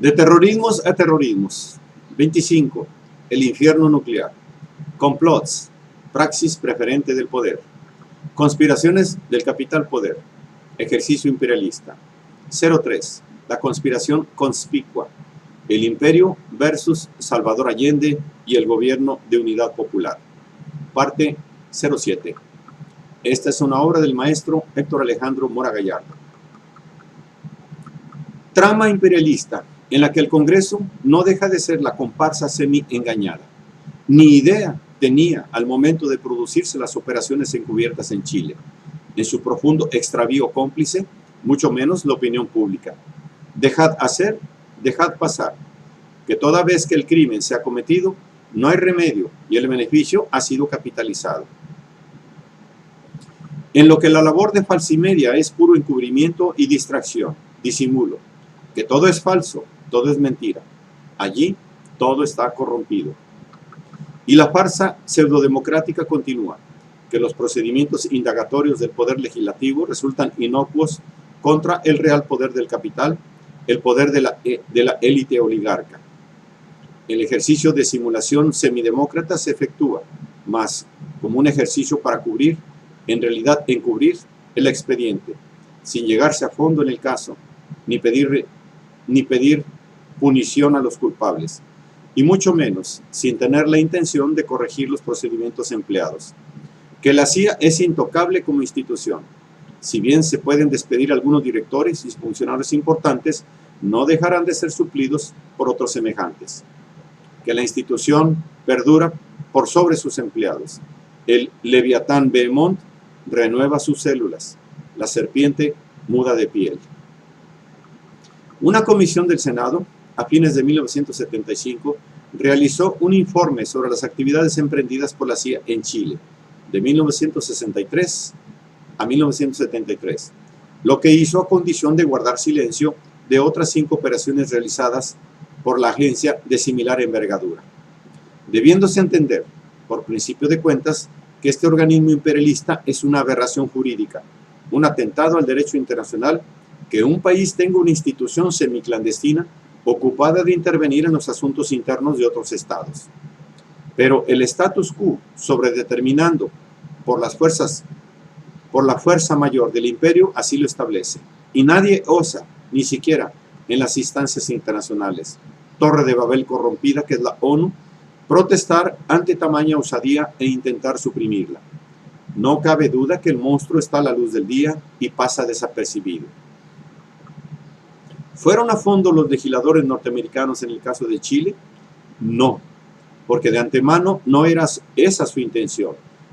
De terrorismos a terrorismos. 25. El infierno nuclear. Complots. Praxis preferente del poder. Conspiraciones del capital poder. Ejercicio imperialista. 03. La conspiración conspicua. El imperio versus Salvador Allende y el gobierno de unidad popular. Parte 07. Esta es una obra del maestro Héctor Alejandro Mora Gallardo. Trama imperialista en la que el Congreso no deja de ser la comparsa semi-engañada. Ni idea tenía al momento de producirse las operaciones encubiertas en Chile. En su profundo extravío cómplice, mucho menos la opinión pública. Dejad hacer, dejad pasar, que toda vez que el crimen se ha cometido, no hay remedio y el beneficio ha sido capitalizado. En lo que la labor de falsimedia es puro encubrimiento y distracción, disimulo, que todo es falso, todo es mentira. Allí todo está corrompido. Y la farsa pseudodemocrática continúa, que los procedimientos indagatorios del poder legislativo resultan inocuos contra el real poder del capital, el poder de la élite oligarca. El ejercicio de simulación semidemócrata se efectúa, mas como un ejercicio para cubrir, en realidad encubrir el expediente, sin llegarse a fondo en el caso, ni pedir punición a los culpables, y mucho menos sin tener la intención de corregir los procedimientos empleados. Que la CIA es intocable como institución. Si bien se pueden despedir algunos directores y funcionarios importantes, no dejarán de ser suplidos por otros semejantes. Que la institución perdura por sobre sus empleados. El Leviatán Behemoth renueva sus células. La serpiente muda de piel. Una comisión del Senado, a fines de 1975, realizó un informe sobre las actividades emprendidas por la CIA en Chile, de 1963 a 1973, lo que hizo a condición de guardar silencio de otras 5 operaciones realizadas por la agencia de similar envergadura, debiéndose entender, por principio de cuentas, que este organismo imperialista es una aberración jurídica, un atentado al derecho internacional, que un país tenga una institución semiclandestina ocupada de intervenir en los asuntos internos de otros estados. Pero el status quo sobredeterminando por la fuerza mayor del imperio así lo establece, y nadie osa, ni siquiera en las instancias internacionales, Torre de Babel corrompida que es la ONU, protestar ante tamaña osadía e intentar suprimirla. No cabe duda que el monstruo está a la luz del día y pasa desapercibido. ¿Fueron a fondo los legisladores norteamericanos en el caso de Chile? No, porque de antemano no era esa su intención,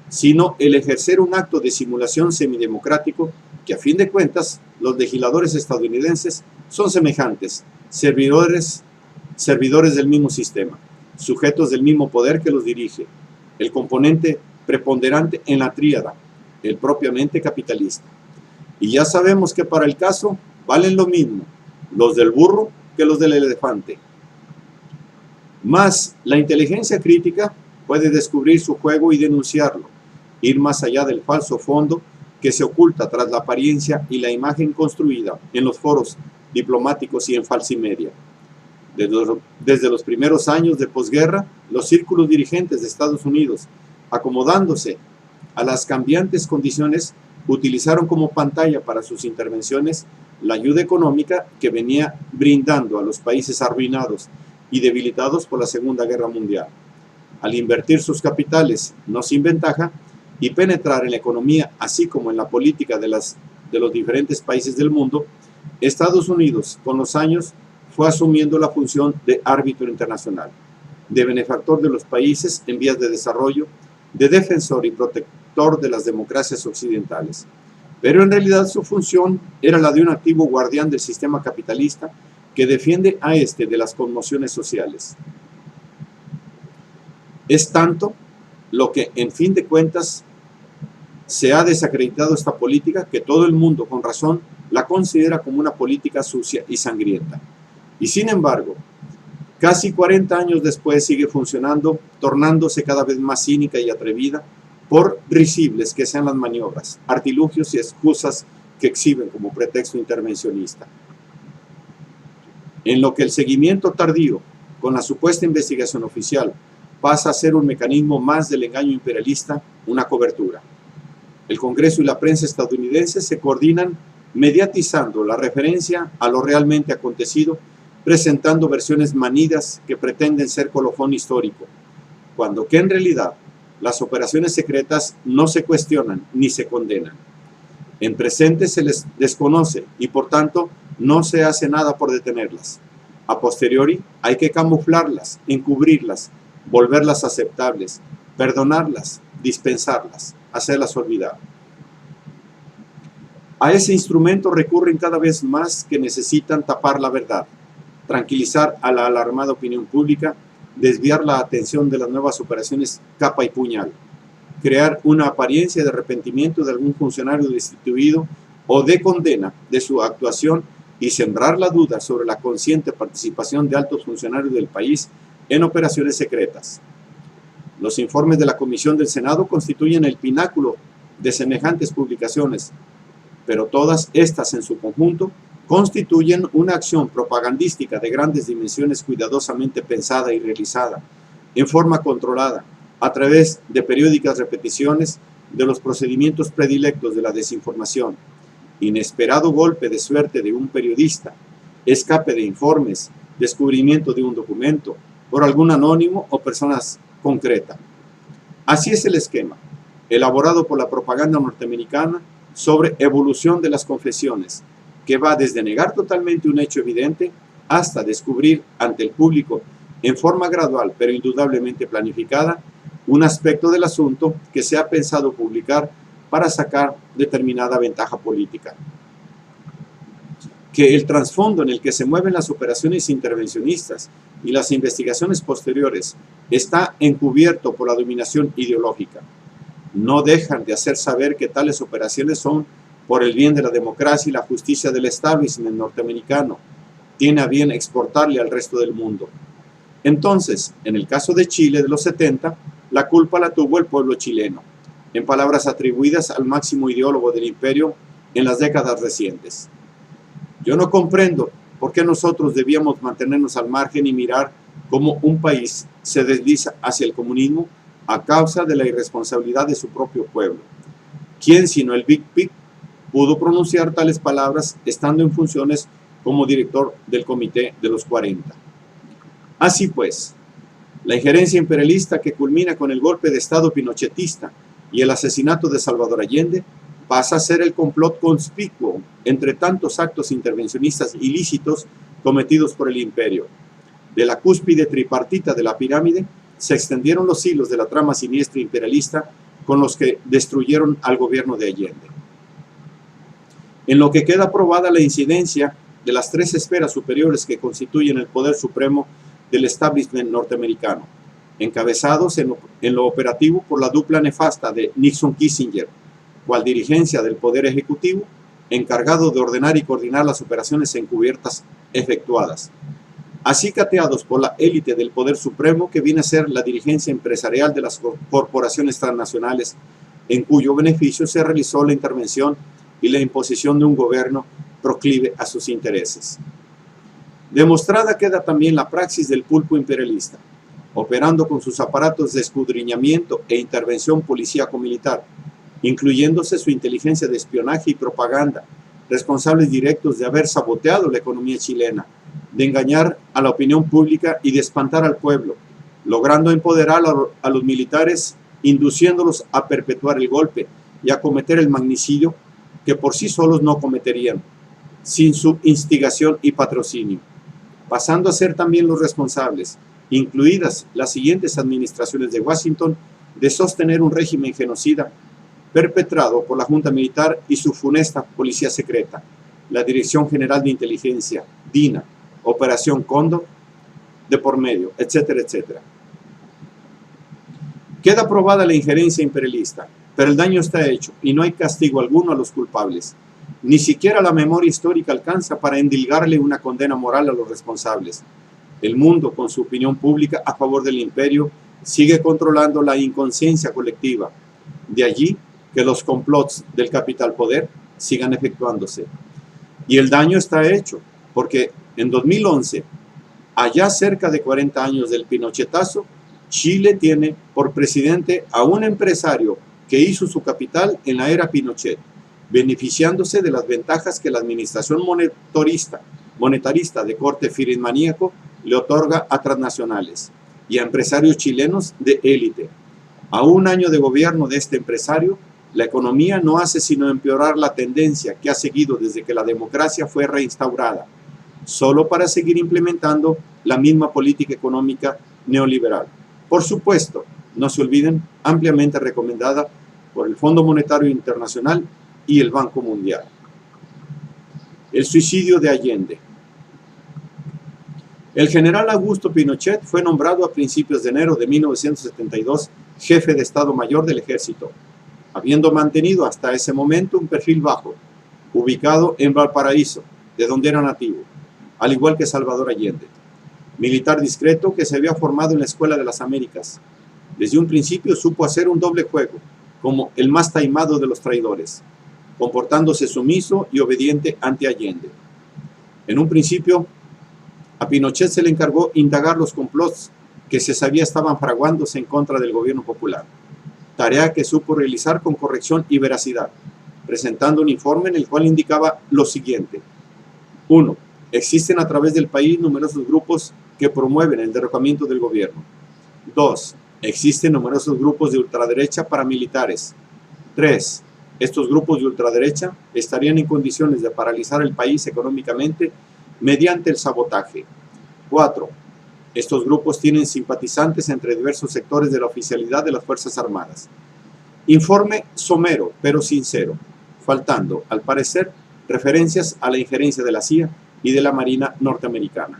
sino el ejercer un acto de simulación semidemocrático que a fin de cuentas los legisladores estadounidenses son semejantes, servidores del mismo sistema, sujetos del mismo poder que los dirige, el componente preponderante en la tríada, el propiamente capitalista. Y ya sabemos que para el caso valen lo mismo los del burro que los del elefante. Mas la inteligencia crítica puede descubrir su juego y denunciarlo, ir más allá del falso fondo que se oculta tras la apariencia y la imagen construida en los foros diplomáticos y en falsimedia. Desde los primeros años de posguerra, los círculos dirigentes de Estados Unidos, acomodándose a las cambiantes condiciones, utilizaron como pantalla para sus intervenciones la ayuda económica que venía brindando a los países arruinados y debilitados por la Segunda Guerra Mundial. Al invertir sus capitales, no sin ventaja, y penetrar en la economía, así como en la política de los diferentes países del mundo, Estados Unidos, con los años, fue asumiendo la función de árbitro internacional, de benefactor de los países en vías de desarrollo, de defensor y protector de las democracias occidentales. Pero en realidad su función era la de un activo guardián del sistema capitalista que defiende a este de las conmociones sociales. Es tanto lo que, en fin de cuentas, se ha desacreditado esta política que todo el mundo, con razón, la considera como una política sucia y sangrienta. Y sin embargo, casi 40 años después sigue funcionando, tornándose cada vez más cínica y atrevida, por risibles que sean las maniobras, artilugios y excusas que exhiben como pretexto intervencionista. en lo que el seguimiento tardío con la supuesta investigación oficial pasa a ser un mecanismo más del engaño imperialista, una cobertura. El Congreso y la prensa estadounidense se coordinan mediatizando la referencia a lo realmente acontecido, presentando versiones manidas que pretenden ser colofón histórico, cuando que en realidad las operaciones secretas no se cuestionan ni se condenan. En presente se les desconoce y por tanto no se hace nada por detenerlas. A posteriori hay que camuflarlas, encubrirlas, volverlas aceptables, perdonarlas, dispensarlas, hacerlas olvidar. A ese instrumento recurren cada vez más que necesitan tapar la verdad, tranquilizar a la alarmada opinión pública, desviar la atención de las nuevas operaciones capa y puñal, crear una apariencia de arrepentimiento de algún funcionario destituido o de condena de su actuación y sembrar la duda sobre la consciente participación de altos funcionarios del país en operaciones secretas. Los informes de la Comisión del Senado constituyen el pináculo de semejantes publicaciones, pero todas estas en su conjunto constituyen una acción propagandística de grandes dimensiones cuidadosamente pensada y realizada, en forma controlada, a través de periódicas repeticiones de los procedimientos predilectos de la desinformación, inesperado golpe de suerte de un periodista, escape de informes, descubrimiento de un documento, por algún anónimo o persona concreta. Así es el esquema, elaborado por la propaganda norteamericana sobre evolución de las confesiones, que va desde negar totalmente un hecho evidente hasta descubrir ante el público, en forma gradual pero indudablemente planificada, un aspecto del asunto que se ha pensado publicar para sacar determinada ventaja política. Que el trasfondo en el que se mueven las operaciones intervencionistas y las investigaciones posteriores está encubierto por la dominación ideológica. No dejan de hacer saber que tales operaciones son por el bien de la democracia y la justicia del establishment norteamericano. Tiene a bien exportarle al resto del mundo. Entonces, en el caso de Chile de los 70, la culpa la tuvo el pueblo chileno, en palabras atribuidas al máximo ideólogo del imperio en las décadas recientes. Yo no comprendo por qué nosotros debíamos mantenernos al margen y mirar cómo un país se desliza hacia el comunismo a causa de la irresponsabilidad de su propio pueblo. ¿Quién sino el Big Pig pudo pronunciar tales palabras estando en funciones como director del Comité de los 40? Así pues, la injerencia imperialista que culmina con el golpe de Estado pinochetista y el asesinato de Salvador Allende pasa a ser el complot conspicuo entre tantos actos intervencionistas ilícitos cometidos por el imperio. De la cúspide tripartita de la pirámide se extendieron los hilos de la trama siniestra imperialista con los que destruyeron al gobierno de Allende. En lo que queda probada la incidencia de las tres esferas superiores que constituyen el poder supremo del establishment norteamericano, encabezados en lo operativo por la dupla nefasta de Nixon-Kissinger, cual dirigencia del Poder Ejecutivo, encargado de ordenar y coordinar las operaciones encubiertas efectuadas, acicateados por la élite del Poder Supremo que viene a ser la dirigencia empresarial de las corporaciones transnacionales, en cuyo beneficio se realizó la intervención y la imposición de un gobierno proclive a sus intereses. Demostrada queda también la praxis del pulpo imperialista, operando con sus aparatos de escudriñamiento e intervención policíaco-militar, incluyéndose su inteligencia de espionaje y propaganda, responsables directos de haber saboteado la economía chilena, de engañar a la opinión pública y de espantar al pueblo, logrando empoderar a los militares, induciéndolos a perpetuar el golpe y a cometer el magnicidio que por sí solos no cometerían, sin su instigación y patrocinio, pasando a ser también los responsables, incluidas las siguientes administraciones de Washington, de sostener un régimen genocida perpetrado por la Junta Militar y su funesta policía secreta, la Dirección General de Inteligencia, DINA, Operación Cóndor, de por medio, etcétera, etcétera. Queda probada la injerencia imperialista, pero el daño está hecho y no hay castigo alguno a los culpables. Ni siquiera la memoria histórica alcanza para endilgarle una condena moral a los responsables. El mundo, con su opinión pública a favor del imperio, sigue controlando la inconsciencia colectiva. De allí que los complots del capital poder sigan efectuándose. Y el daño está hecho, porque En 2011, allá cerca de 40 años del Pinochetazo, Chile tiene por presidente a un empresario que hizo su capital en la era Pinochet, beneficiándose de las ventajas que la administración monetarista de corte firmaníaco le otorga a transnacionales y a empresarios chilenos de élite. A un año de gobierno de este empresario, la economía no hace sino empeorar la tendencia que ha seguido desde que la democracia fue reinstaurada, solo para seguir implementando la misma política económica neoliberal. Por supuesto, no se olviden, ampliamente recomendada por el Fondo Monetario Internacional y el Banco Mundial. El suicidio de Allende. El general Augusto Pinochet fue nombrado a principios de enero de 1972 jefe de Estado Mayor del Ejército, habiendo mantenido hasta ese momento un perfil bajo, ubicado en Valparaíso, de donde era nativo, al igual que Salvador Allende, militar discreto que se había formado en la Escuela de las Américas. Desde un principio supo hacer un doble juego, como el más taimado de los traidores, comportándose sumiso y obediente ante Allende. En un principio, a Pinochet se le encargó indagar los complots que se sabía estaban fraguándose en contra del gobierno popular, tarea que supo realizar con corrección y veracidad, presentando un informe en el cual indicaba lo siguiente. 1. Existen a través del país numerosos grupos que promueven el derrocamiento del gobierno. 2. Existen numerosos grupos de ultraderecha paramilitares. 3. Estos grupos de ultraderecha estarían en condiciones de paralizar el país económicamente mediante el sabotaje. 4. Estos grupos tienen simpatizantes entre diversos sectores de la oficialidad de las Fuerzas Armadas. Informe somero, pero sincero, faltando, al parecer, referencias a la injerencia de la CIA y de la Marina norteamericana.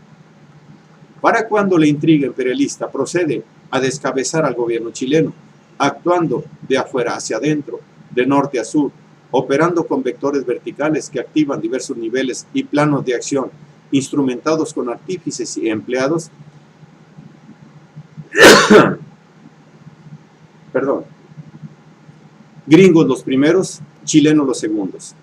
Para cuando la intriga imperialista procede a descabezar al gobierno chileno, actuando de afuera hacia adentro, de norte a sur, operando con vectores verticales que activan diversos niveles y planos de acción, instrumentados con artífices y empleados, gringos los primeros, chilenos los segundos.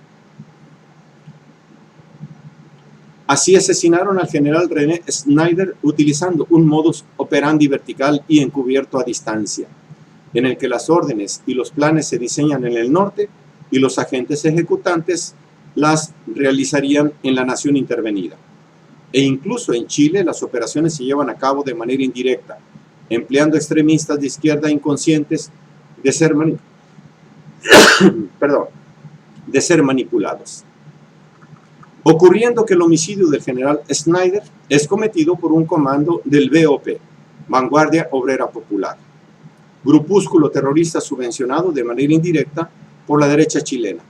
Así asesinaron al general René Snyder utilizando un modus operandi vertical y encubierto a distancia, en el que las órdenes y los planes se diseñan en el norte y los agentes ejecutantes las realizarían en la nación intervenida. E incluso en Chile las operaciones se llevan a cabo de manera indirecta, empleando extremistas de izquierda inconscientes de ser manipulados. Ocurriendo que el homicidio del general Snyder es cometido por un comando del BOP, Vanguardia Obrera Popular, grupúsculo terrorista subvencionado de manera indirecta por la derecha chilena,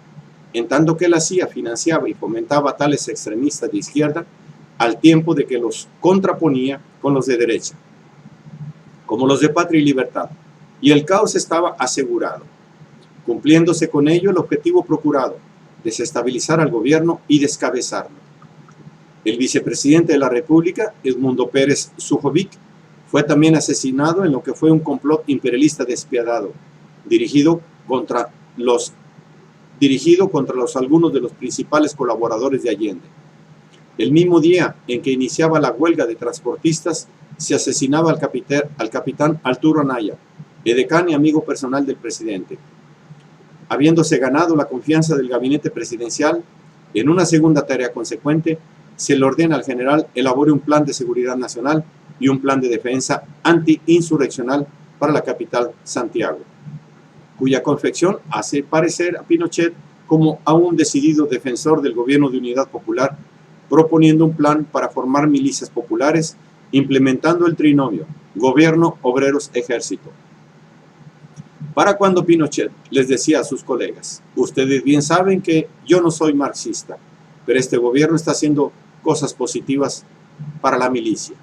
en tanto que la CIA financiaba y fomentaba a tales extremistas de izquierda al tiempo de que los contraponía con los de derecha, como los de Patria y Libertad, y el caos estaba asegurado, cumpliéndose con ello el objetivo procurado, desestabilizar al gobierno y descabezarlo. El vicepresidente de la República, Edmundo Pérez Sujovic, fue también asesinado en lo que fue un complot imperialista despiadado, dirigido contra algunos de los principales colaboradores de Allende. El mismo día en que iniciaba la huelga de transportistas, se asesinaba al capitán Arturo Anaya, edecán y amigo personal del presidente. Habiéndose ganado la confianza del gabinete presidencial, en una segunda tarea consecuente, se le ordena al general elabore un plan de seguridad nacional y un plan de defensa anti-insurreccional para la capital, Santiago, cuya confección hace parecer a Pinochet como a un decidido defensor del gobierno de unidad popular, proponiendo un plan para formar milicias populares, implementando el trinomio gobierno, obreros, ejército. Para cuando Pinochet les decía a sus colegas, ustedes bien saben que yo no soy marxista, pero este gobierno está haciendo cosas positivas para la milicia.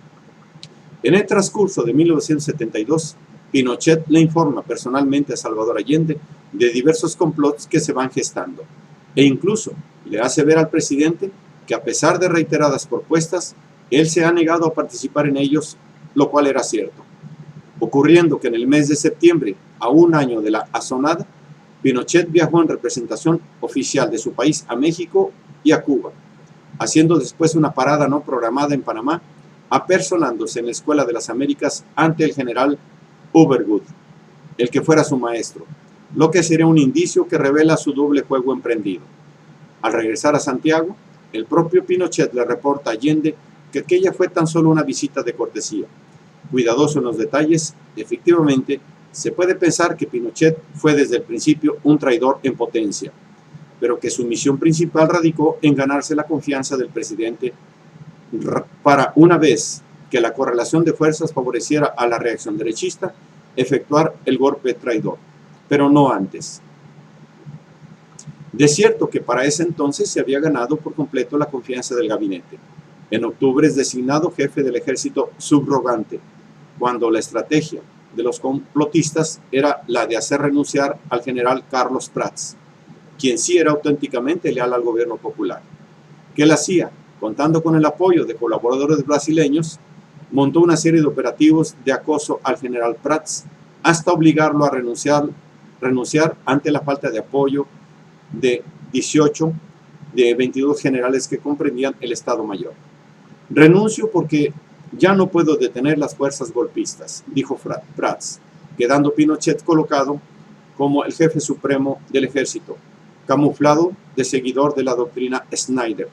En el transcurso de 1972, Pinochet le informa personalmente a Salvador Allende de diversos complots que se van gestando, e incluso le hace ver al presidente que a pesar de reiteradas propuestas, él se ha negado a participar en ellos, lo cual era cierto, ocurriendo que en el mes de septiembre, a un año de la asonada, Pinochet viajó en representación oficial de su país a México y a Cuba, haciendo después una parada no programada en Panamá, apersonándose en la Escuela de las Américas ante el general Overwood, el que fuera su maestro, lo que sería un indicio que revela su doble juego emprendido. Al regresar a Santiago, el propio Pinochet le reporta a Allende que aquella fue tan solo una visita de cortesía. Cuidadoso en los detalles, efectivamente, se puede pensar que Pinochet fue desde el principio un traidor en potencia, pero que su misión principal radicó en ganarse la confianza del presidente para, una vez que la correlación de fuerzas favoreciera a la reacción derechista, efectuar el golpe traidor, pero no antes. De cierto que para ese entonces se había ganado por completo la confianza del gabinete. En octubre es designado jefe del ejército subrogante, cuando la estrategia de los complotistas era la de hacer renunciar al general Carlos Prats, quien sí era auténticamente leal al gobierno popular. ¿Qué él hacía? Contando con el apoyo de colaboradores brasileños, montó una serie de operativos de acoso al general Prats hasta obligarlo a renunciar ante la falta de apoyo de 18 de 22 generales que comprendían el Estado Mayor. Renuncio porque ya no puedo detener las fuerzas golpistas, dijo Prats, quedando Pinochet colocado como el jefe supremo del ejército, camuflado de seguidor de la doctrina Snyder.